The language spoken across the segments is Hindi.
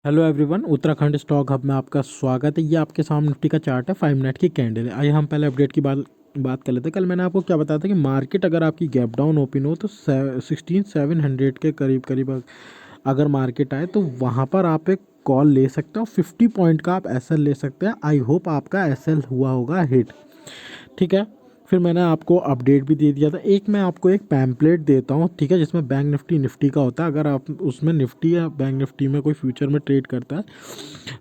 Hello everyone, Uttarakhand stock hub में आपका स्वागत है। ये आपके सामने निफ्टी का चार्ट है, 5 मिनट की कैंडल है। आइए हम पहले अपडेट की बात कर लेते हैं। कल मैंने आपको क्या बताया था कि मार्केट अगर आपकी गैप डाउन ओपन हो तो 16,700 के करीब करीब अगर मार्केट आए तो वहाँ पर आप एक कॉल ले सकते हो। 50 पॉइंट का आप एसएल ले सकते हैं। आई होप आपका एसएल हुआ होगा हिट। ठीक है, फिर मैंने आपको अपडेट भी दे दिया था। एक मैं आपको एक पैम्पलेट देता हूँ, ठीक है, जिसमें बैंक निफ्टी का होता है। अगर आप उसमें निफ्टी या बैंक निफ्टी में कोई फ्यूचर में ट्रेड करता है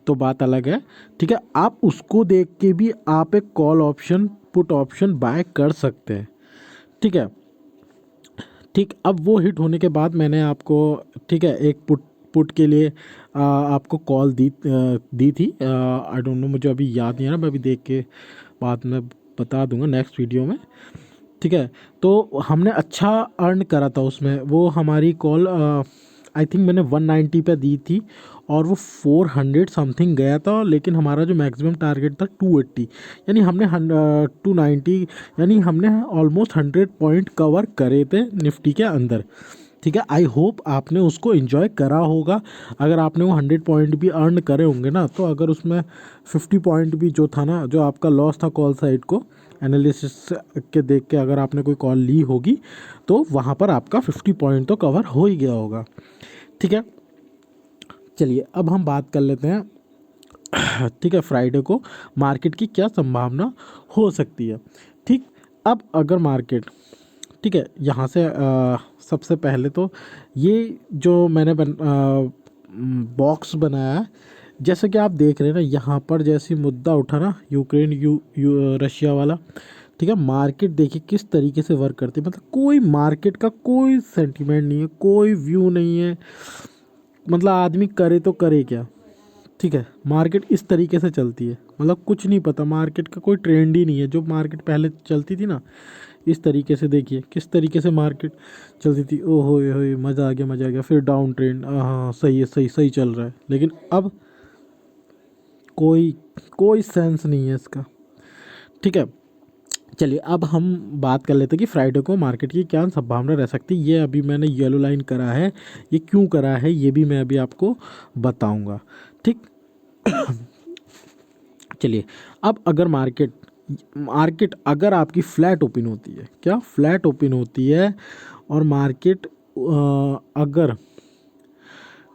तो बात अलग है। ठीक है, आप उसको देख के भी आप एक call option put option buy कर सकते हैं। ठीक है, ठीक। अब वो हिट होने के बाद मैंने आपको, ठीक है, एक पुट के लिए आपको कॉल दी थी। आई डोंट नो, मुझे अभी याद नहीं है ना, मैं अभी देख के बाद में बता दूंगा नेक्स्ट वीडियो में। ठीक है, तो हमने अच्छा अर्न करा था उसमें। वो हमारी कॉल आई थिंक मैंने 190 पे दी थी और वो 400 समथिंग गया था, लेकिन हमारा जो मैक्सिमम टारगेट था 280, यानी हमने 290, यानी हमने ऑलमोस्ट 100 पॉइंट कवर करे थे निफ्टी के अंदर। ठीक है, आई होप आपने उसको एंजॉय करा होगा। अगर आपने वो 100 पॉइंट भी अर्न करे होंगे ना, तो अगर उसमें 50 पॉइंट भी जो था ना, जो आपका लॉस था कॉल साइड को एनालिसिस के देख के अगर आपने कोई कॉल ली होगी तो वहाँ पर आपका 50 पॉइंट तो कवर हो ही गया होगा। ठीक है, चलिए अब हम बात कर लेते हैं। ठीक है, फ्राइडे को मार्केट की क्या संभावना हो सकती है। ठीक, अब अगर मार्केट, ठीक है, यहाँ से सबसे पहले तो ये जो मैंने बॉक्स बनाया है, जैसे कि आप देख रहे हैं ना, यहाँ पर जैसी मुद्दा उठा ना यूक्रेन रशिया वाला। ठीक है, मार्केट देखिए किस तरीके से वर्क करती है। मतलब कोई मार्केट का कोई सेंटीमेंट नहीं है, कोई व्यू नहीं है। मतलब आदमी करे तो करे क्या। ठीक है, मार्केट इस तरीके से चलती है, मतलब कुछ नहीं पता, मार्केट का कोई ट्रेंड ही नहीं है। जो मार्केट पहले चलती थी ना, इस तरीके से देखिए किस तरीके से मार्केट चलती थी। ओ हो, मज़ा आ गया, मज़ा आ गया। फिर डाउन ट्रेंड, हाँ सही है, सही सही चल रहा है, लेकिन अब कोई कोई सेंस नहीं है इसका। ठीक है, चलिए अब हम बात कर लेते हैं कि फ्राइडे को मार्केट की क्या संभावना रह सकती है। ये अभी मैंने येलो लाइन करा है, ये क्यों करा है ये भी मैं अभी आपको बताऊंगा। ठीक, चलिए अब अगर मार्केट मार्केट अगर आपकी फ्लैट ओपन होती है, क्या फ्लैट ओपन होती है, और मार्केट अगर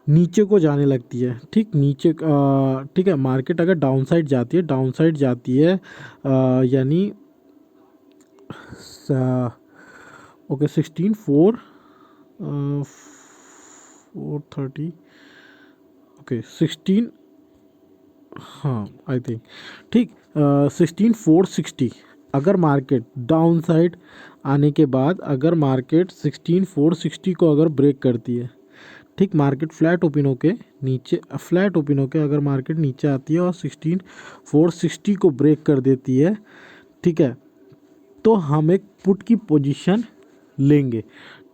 नीचे को जाने लगती है, ठीक नीचे, ठीक है, मार्केट अगर डाउन साइड जाती है, डाउन साइड जाती है, यानी ओके 16,400, 430, ओके 16, हाँ आई थिंक, ठीक, 16,460। अगर मार्केट डाउन साइड आने के बाद अगर मार्केट 16,460 को अगर ब्रेक करती है, ठीक, मार्केट फ्लैट ओपन होके नीचे, फ्लैट ओपन होके अगर मार्केट नीचे आती है और 16,460 को ब्रेक कर देती है, ठीक है, तो हम एक पुट की पोजीशन लेंगे।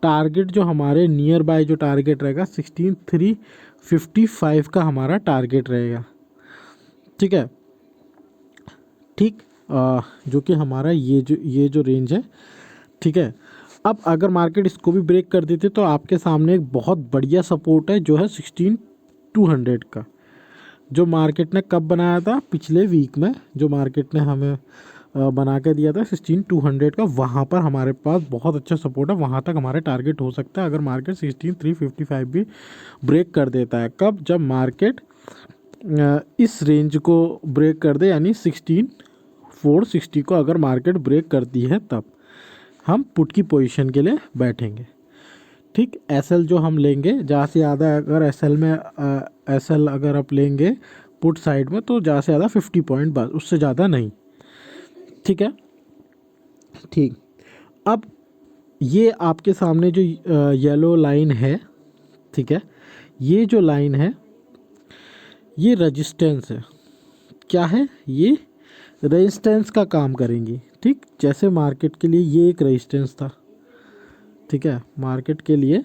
टारगेट जो हमारे नियर बाय जो टारगेट रहेगा 16,355 का हमारा टारगेट रहेगा। ठीक है, ठीक, जो कि हमारा ये जो रेंज है। ठीक है, अब अगर मार्केट इसको भी ब्रेक कर देती है तो आपके सामने एक बहुत बढ़िया सपोर्ट है, जो है 16,200 का, जो मार्केट ने कब बनाया था, पिछले वीक में, जो मार्केट ने हमें बना के दिया था 16,200 का। वहाँ पर हमारे पास बहुत अच्छा सपोर्ट है, वहाँ तक हमारे टारगेट हो सकता है अगर मार्केट 16,355 भी ब्रेक कर देता है। कब, जब मार्केट इस रेंज को ब्रेक कर दे, यानी 16,460 को अगर मार्केट ब्रेक करती है, तब हम पुट की पोजीशन के लिए बैठेंगे। ठीक, एसएल जो हम लेंगे, ज़्यादा से ज़्यादा अगर एसएल में एसएल अगर आप लेंगे पुट साइड में, तो ज़्यादा से ज़्यादा 50 पॉइंट, बस उससे ज़्यादा नहीं। ठीक है, ठीक। अब ये आपके सामने जो येलो लाइन है, ठीक है, ये जो लाइन है ये रेजिस्टेंस है। क्या है ये, रेजिस्टेंस का काम करेंगी। ठीक, जैसे मार्केट के लिए ये एक रेजिस्टेंस था, ठीक है, मार्केट के लिए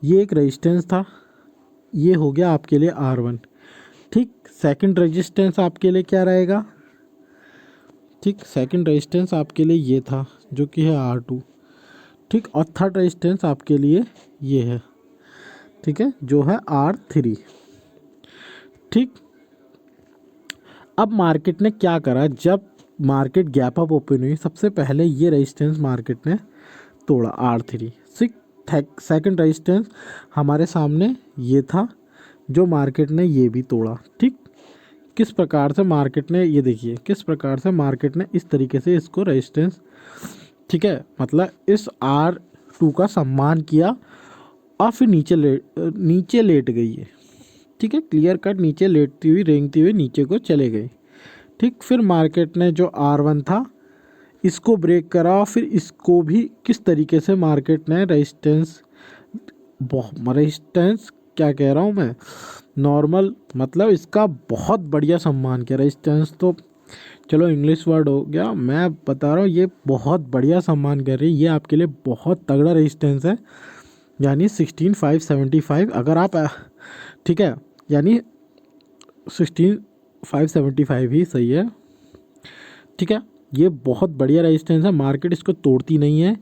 ये एक रेजिस्टेंस था, ये हो गया आपके लिए R1। ठीक, सेकंड रेजिस्टेंस आपके लिए क्या रहेगा, ठीक, सेकंड रेजिस्टेंस आपके लिए ये था, जो कि है R2। ठीक, और थर्ड रेजिस्टेंस आपके लिए ये है। ठीक है, जो है R3। ठीक, अब मार्केट ने क्या करा, जब मार्केट गैप अप ओपन हुई सबसे पहले ये रेजिस्टेंस मार्केट ने तोड़ा R3। सेकंड रेजिस्टेंस हमारे सामने ये था जो मार्केट ने ये भी तोड़ा। ठीक, किस प्रकार से मार्केट ने, ये देखिए किस प्रकार से मार्केट ने इस तरीके से इसको रेजिस्टेंस, ठीक है, मतलब इस R2 का सम्मान किया और फिर नीचे लेट गई है। ठीक है, क्लियर कट नीचे लेटती हुई रेंगती हुई नीचे को चले गई। ठीक, फिर मार्केट ने जो R1 था इसको ब्रेक करा और फिर इसको भी किस तरीके से मार्केट ने रेजिस्टेंस क्या कह रहा हूँ मैं, नॉर्मल, मतलब इसका बहुत बढ़िया सम्मान किया। रेजिस्टेंस तो चलो इंग्लिश वर्ड हो गया, मैं बता रहा हूँ ये बहुत बढ़िया सम्मान कर रही है, ये आपके लिए बहुत तगड़ा रेजिस्टेंस है, यानी 16,575 अगर आप, ठीक है, यानी 16,575 ही सही है। ठीक है, ये बहुत बढ़िया रेजिस्टेंस है, मार्केट इसको तोड़ती नहीं है,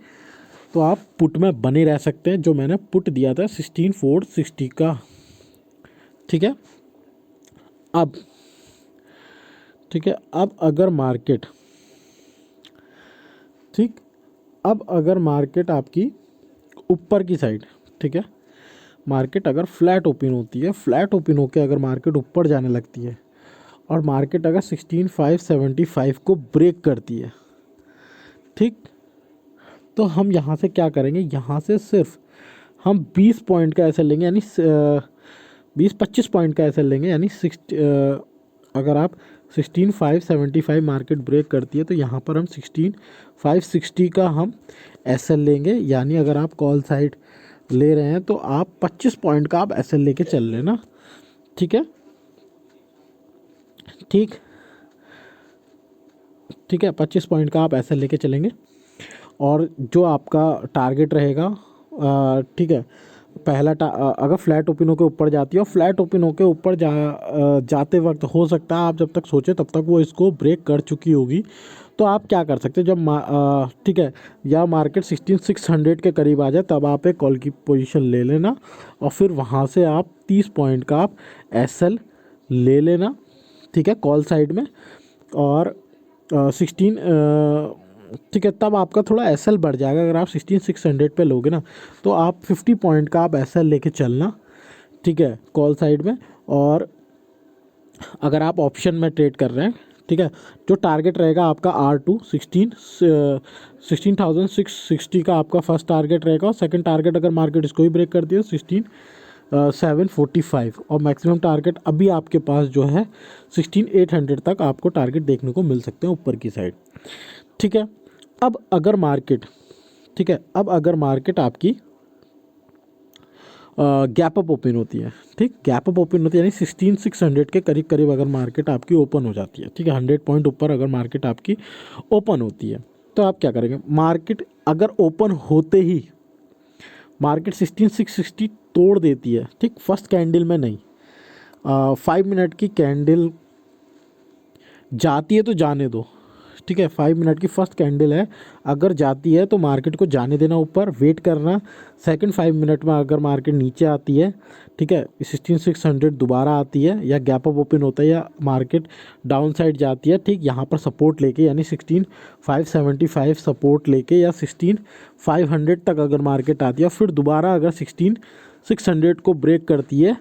तो आप पुट में बने रह सकते हैं, जो मैंने पुट दिया था 16,460 का। ठीक है, अब ठीक है, अब अगर मार्केट, ठीक, अब अगर मार्केट आपकी ऊपर की साइड, ठीक है, मार्केट अगर फ्लैट ओपन होती है, फ्लैट ओपन होकर अगर मार्केट ऊपर जाने लगती है और मार्केट अगर 16,575 को ब्रेक करती है, ठीक, तो हम यहाँ से क्या करेंगे, यहाँ से सिर्फ हम 20 पॉइंट का एसएल लेंगे, यानी 20-25 पॉइंट का एसएल लेंगे, यानी अगर आप 16,575 मार्केट ब्रेक करती है तो यहाँ पर हम 16,560 का हम एसएल लेंगे, यानी अगर आप कॉल साइड ले रहे हैं तो आप 25 पॉइंट का आप एसएल लेके चल लेना। ठीक है, ठीक, ठीक है, 25 पॉइंट का आप एसएल लेके चलेंगे और जो आपका टारगेट रहेगा, ठीक है, पहला अगर फ्लैट ओपन होकर ऊपर जाती है और फ्लैट ओपन होकर ऊपर जाते वक्त हो सकता है आप जब तक सोचे तब तक वो इसको ब्रेक कर चुकी होगी, तो आप क्या कर सकते हैं, जब ठीक है, या मार्केट 16,600 के करीब आ जाए तब आप एक कॉल की पोजीशन ले लेना और फिर वहाँ से आप 30 पॉइंट का आप एसएल ले लेना। ठीक है, कॉल साइड में, और 16, ठीक है, तब आपका थोड़ा एसएल बढ़ जाएगा। अगर आप 16,600 पे लोगे ना तो आप 50 पॉइंट का आप एसएल लेके चलना। ठीक है, कॉल साइड में, और अगर आप ऑप्शन में ट्रेड कर रहे हैं, ठीक है, जो टारगेट रहेगा आपका R2 16,660 का आपका फर्स्ट टारगेट रहेगा, और सेकंड टारगेट अगर मार्केट इसको ही ब्रेक करती है 16,745, और मैक्सिमम टारगेट अभी आपके पास जो है 16,800 तक आपको टारगेट देखने को मिल सकते हैं ऊपर की साइड। ठीक है, अब अगर मार्केट, ठीक है, अब अगर मार्केट आपकी गैप अप ओपन होती है, ठीक, गैप अप ओपन होती है यानी 16,600 के करीब करीब अगर मार्केट आपकी ओपन हो जाती है, ठीक है, 100 पॉइंट ऊपर अगर मार्केट आपकी ओपन होती है तो आप क्या करेंगे, मार्केट अगर ओपन होते ही मार्केट 16,660 तोड़ देती है, ठीक, फर्स्ट कैंडल में नहीं, 5 मिनट की कैंडल जाती है तो जाने दो। ठीक है, 5 मिनट की फर्स्ट कैंडल है, अगर जाती है तो मार्केट को जाने देना ऊपर, वेट करना। सेकंड 5 मिनट में अगर मार्केट नीचे आती है, ठीक है, 16,600 दोबारा आती है या गैप अप ओपन होता है या मार्केट डाउन साइड जाती है, ठीक, यहाँ पर सपोर्ट लेके यानी 16,575 सपोर्ट लेके या 16,500 तक अगर मार्केट आती है, फिर दोबारा अगर 16,600 को ब्रेक करती है,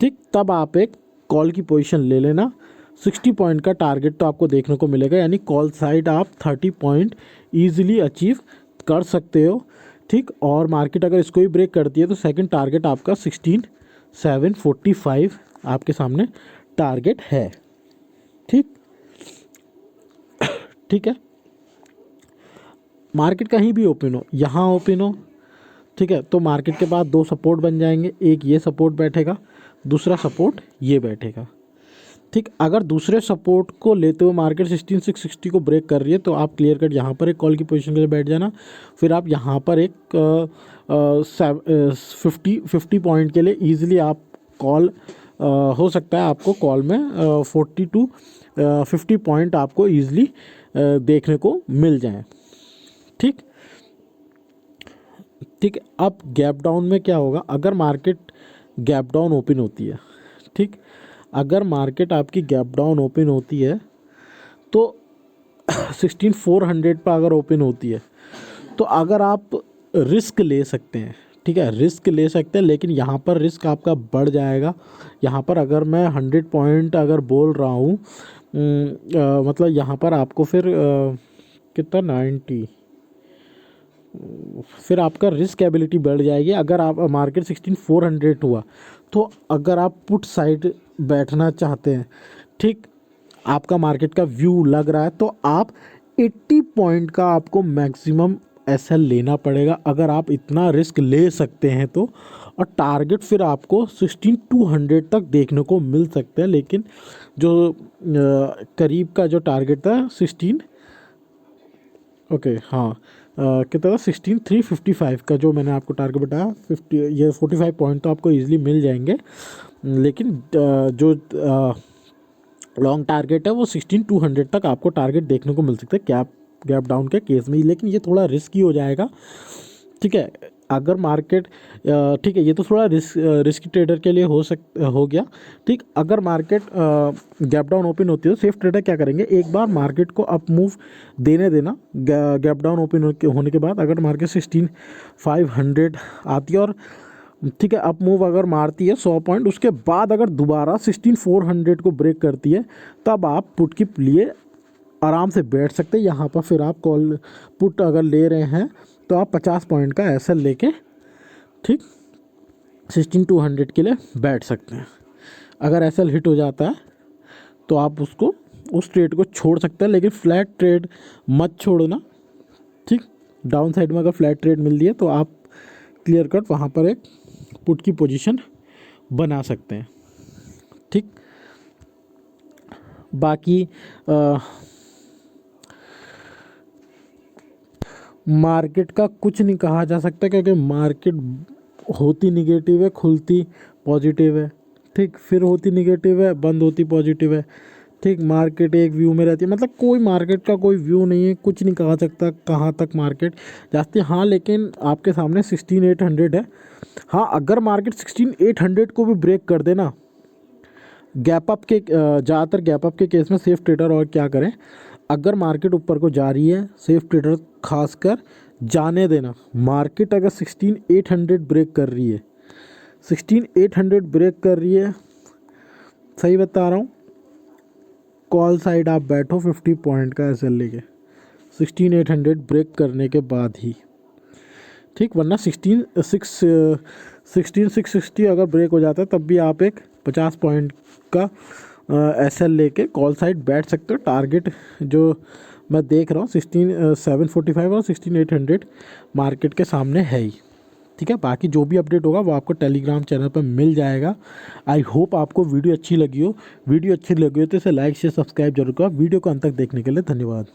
ठीक, तब आप एक कॉल की पोजीशन ले लेना। 60 पॉइंट का टारगेट तो आपको देखने को मिलेगा, यानी कॉल साइड आप 30 पॉइंट ईजिली अचीव कर सकते हो। ठीक, और मार्केट अगर इसको ही ब्रेक करती है तो सेकंड टारगेट आपका 16,745 आपके सामने टारगेट है। ठीक, ठीक है, मार्केट कहीं भी ओपन हो, यहाँ ओपन हो, ठीक है, तो मार्केट के बाद 2 सपोर्ट बन जाएंगे, एक ये सपोर्ट बैठेगा, दूसरा सपोर्ट ये बैठेगा। ठीक, अगर दूसरे सपोर्ट को लेते हुए मार्केट 16,660 को ब्रेक कर रही है तो आप क्लियर कट यहाँ पर एक कॉल की पोजीशन के लिए बैठ जाना, फिर आप यहाँ पर एक 50 पॉइंट के लिए ईजिली आप कॉल, हो सकता है आपको कॉल में 40 to 50 पॉइंट आपको ईजिली देखने को मिल जाए। ठीक, ठीक है, अब गैप डाउन में क्या होगा, अगर मार्केट गैप डाउन ओपन होती है, ठीक, अगर मार्केट आपकी गैप डाउन ओपन होती है तो 16,400 पर अगर ओपन होती है तो अगर आप रिस्क ले सकते हैं, ठीक है, रिस्क ले सकते हैं, लेकिन यहाँ पर रिस्क आपका बढ़ जाएगा। यहाँ पर अगर मैं 100 पॉइंट अगर बोल रहा हूँ, मतलब यहाँ पर आपको फिर कितना 90, फिर आपका रिस्क एबिलिटी बढ़ जाएगी। अगर आप मार्केट 16,400 हुआ तो अगर आप पुट साइड बैठना चाहते हैं, ठीक, आपका मार्केट का व्यू लग रहा है तो आप 80 पॉइंट का आपको मैक्सिमम एसएल लेना पड़ेगा, अगर आप इतना रिस्क ले सकते हैं तो। और टारगेट फिर आपको 16,200 तक देखने को मिल सकता है, लेकिन जो करीब का जो टारगेट था 16, ओके हाँ, कितना था 16,355 का जो मैंने आपको टारगेट बताया, 50 ये 45 पॉइंट तो आपको इजीली मिल जाएंगे, लेकिन जो लॉन्ग टारगेट है वो 16,200 तक आपको टारगेट देखने को मिल सकता है गैप डाउन के केस में, लेकिन ये थोड़ा रिस्की हो जाएगा। ठीक है, अगर मार्केट, ठीक है, ये तो थोड़ा रिस्की ट्रेडर के लिए हो गया। ठीक, अगर मार्केट गैप डाउन ओपन होती है तो सेफ ट्रेडर क्या करेंगे, एक बार मार्केट को अप मूव देने देना, गैप डाउन ओपन होने के बाद अगर मार्केट 16,500 आती है और ठीक है अप मूव अगर मारती है 100 पॉइंट, उसके बाद अगर दोबारा 16,400 को ब्रेक करती है तब आप पुट के लिए आराम से बैठ सकते हैं। यहाँ पर फिर आप कॉल पुट अगर ले रहे हैं तो आप 50 पॉइंट का एसएल लेके, ठीक, 16,200 के लिए बैठ सकते हैं। अगर एसएल हिट हो जाता है तो आप उस ट्रेड को छोड़ सकते हैं, लेकिन फ्लैट ट्रेड मत छोड़ना। ठीक, डाउन साइड में अगर फ्लैट ट्रेड मिल रही है तो आप क्लियर कट वहाँ पर एक पुट की पोजीशन बना सकते हैं। ठीक, बाकी मार्केट का कुछ नहीं कहा जा सकता, क्योंकि मार्केट होती निगेटिव है, खुलती पॉजिटिव है। ठीक, फिर होती निगेटिव है, बंद होती पॉजिटिव है। ठीक, मार्केट एक व्यू में रहती है, मतलब कोई मार्केट का कोई व्यू नहीं है, कुछ नहीं कहा सकता कहाँ तक मार्केट जाती है। हाँ, लेकिन आपके सामने 16,800 है। हाँ, अगर मार्केट 16,800 को भी ब्रेक कर देना, गैप अप के ज़्यादातर गैप अप के केस में सेफ ट्रेडर और क्या करें, अगर मार्केट ऊपर को जा रही है, सेफ ट्रेडर खासकर जाने देना। मार्केट अगर 16,800 ब्रेक कर रही है, 16,800 ब्रेक कर रही है, सही बता रहा हूँ, कॉल साइड आप बैठो 50 पॉइंट का एसएल लेके 16,800 ब्रेक करने के बाद ही। ठीक, वरना 16,660 अगर ब्रेक हो जाता है तब भी आप एक 50 पॉइंट का एसएल लेके कॉल साइड बैठ सकते हो। टारगेट जो मैं देख रहा हूँ 16,745 और 16,800 मार्केट के सामने है ही। ठीक है, बाकी जो भी अपडेट होगा वो आपको टेलीग्राम चैनल पर मिल जाएगा। आई होप आपको वीडियो अच्छी लगी हो। वीडियो अच्छी लगी हो तो इसे लाइक शेयर सब्सक्राइब जरूर करो। वीडियो को अंत तक देखने के लिए धन्यवाद।